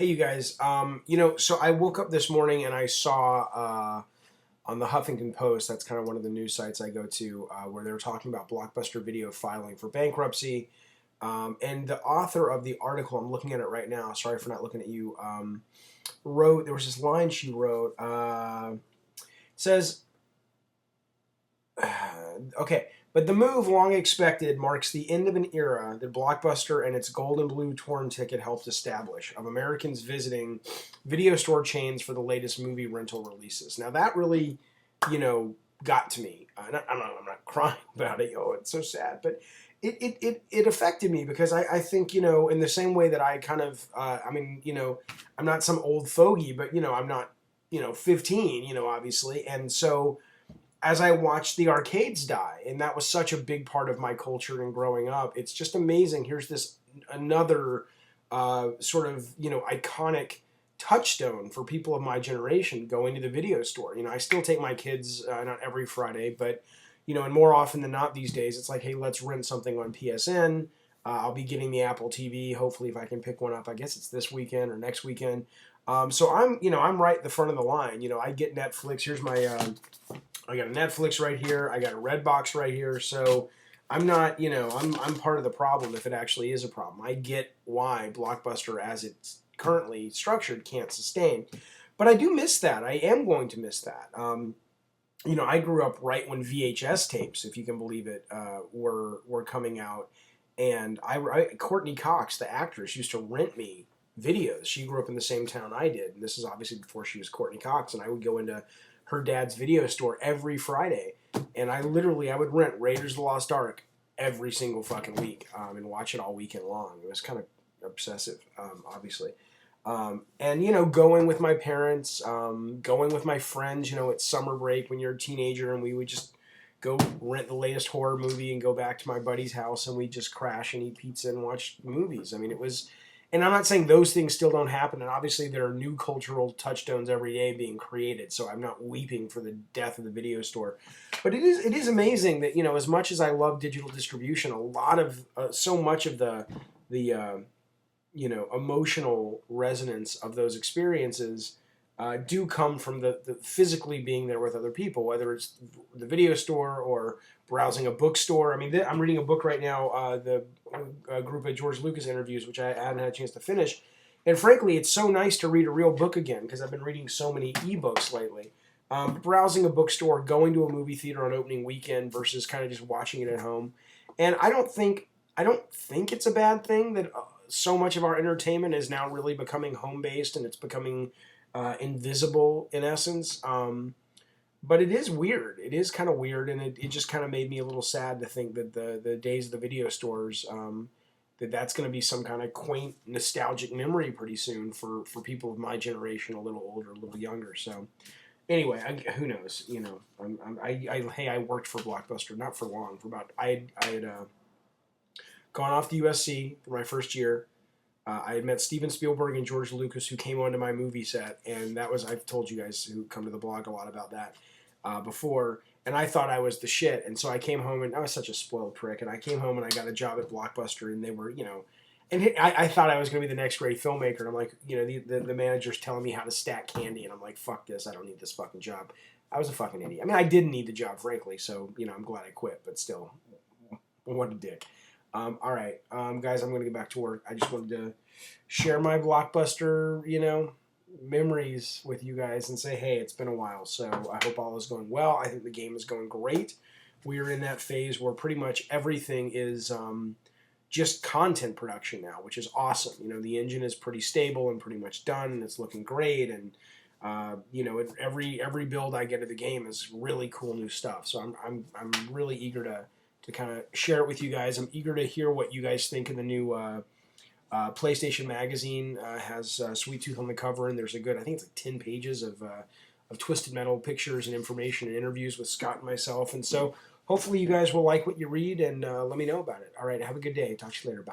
Hey, you guys. So I woke up this morning and I saw on the Huffington Post, that's kind of one of the news sites I go to, where they were talking about Blockbuster Video filing for bankruptcy. And the author of the article, I'm looking at it right now, sorry for not looking at you, there was this line she wrote, says, okay, but the move, long expected, marks the end of an era that Blockbuster and its gold and blue torn ticket helped establish of Americans visiting video store chains for the latest movie rental releases. Now that really, got to me. I'm not crying about it. Oh, it's so sad, but it affected me because I think in the same way that I kind of I'm not some old fogey, but I'm not 15, obviously, and so as I watched the arcades die, and that was such a big part of my culture and growing up, it's just amazing. Here's this another sort of iconic touchstone for people of my generation going to the video store. I still take my kids not every Friday, but and more often than not these days, it's like, hey, let's rent something on PSN. I'll be getting the Apple TV. Hopefully, if I can pick one up, I guess it's this weekend or next weekend. So I'm right at the front of the line. I get Netflix. Here's my I got a Netflix right here. I got a Redbox right here. So I'm not, I'm part of the problem if it actually is a problem. I get why Blockbuster, as it's currently structured, can't sustain. But I do miss that. I am going to miss that. I grew up right when VHS tapes, if you can believe it, were coming out. And Courtney Cox, the actress, used to rent me videos. She grew up in the same town I did. And this is obviously before she was Courtney Cox. And I would go into her dad's video store every Friday, and I would rent Raiders of the Lost Ark every single fucking week and watch it all weekend long. It was kind of obsessive, obviously. And going with my parents, going with my friends, it's summer break when you're a teenager, and we would just go rent the latest horror movie and go back to my buddy's house, and we'd just crash and eat pizza and watch movies. I mean, it was. And I'm not saying those things still don't happen, and obviously there are new cultural touchstones every day being created, so I'm not weeping for the death of the video store. But it is amazing that, as much as I love digital distribution, a lot of, so much of the emotional resonance of those experiences do come from the physically being there with other people, whether it's the video store or browsing a bookstore. I mean, I'm reading a book right now, the group of George Lucas interviews, which I hadn't had a chance to finish. And frankly, it's so nice to read a real book again because I've been reading so many ebooks lately. Browsing a bookstore, going to a movie theater on opening weekend versus kind of just watching it at home. And I don't think it's a bad thing that so much of our entertainment is now really becoming home based and it's becoming invisible in essence. But it is weird. It is kind of weird, and it just kind of made me a little sad to think that the days of the video stores, that's going to be some kind of quaint, nostalgic memory pretty soon for people of my generation, a little older, a little younger. So anyway, who knows? I worked for Blockbuster, not for long, for about I had gone off to USC for my first year. I had met Steven Spielberg and George Lucas, who came onto my movie set, and I've told you guys who come to the blog a lot about that before, and I thought I was the shit, and so I came home, and I was such a spoiled prick, and I came home and I got a job at Blockbuster, and they were, and I thought I was going to be the next great filmmaker, and I'm like, the manager's telling me how to stack candy, and I'm like, fuck this, I don't need this fucking job. I was a fucking idiot. I mean, I didn't need the job, frankly, so, I'm glad I quit, but still, what a dick. All right, guys, I'm going to get back to work. I just wanted to share my Blockbuster, memories with you guys and say, hey, it's been a while. So I hope all is going well. I think the game is going great. We are in that phase where pretty much everything is just content production now, which is awesome. The engine is pretty stable and pretty much done, and it's looking great. And every build I get of the game is really cool new stuff. So I'm really eager to kind of share it with you guys. I'm eager to hear what you guys think of the new PlayStation Magazine. Has Sweet Tooth on the cover, and there's I think it's like 10 pages of Twisted Metal pictures and information and interviews with Scott and myself. And so hopefully you guys will like what you read and let me know about it. All right, have a good day. Talk to you later. Bye.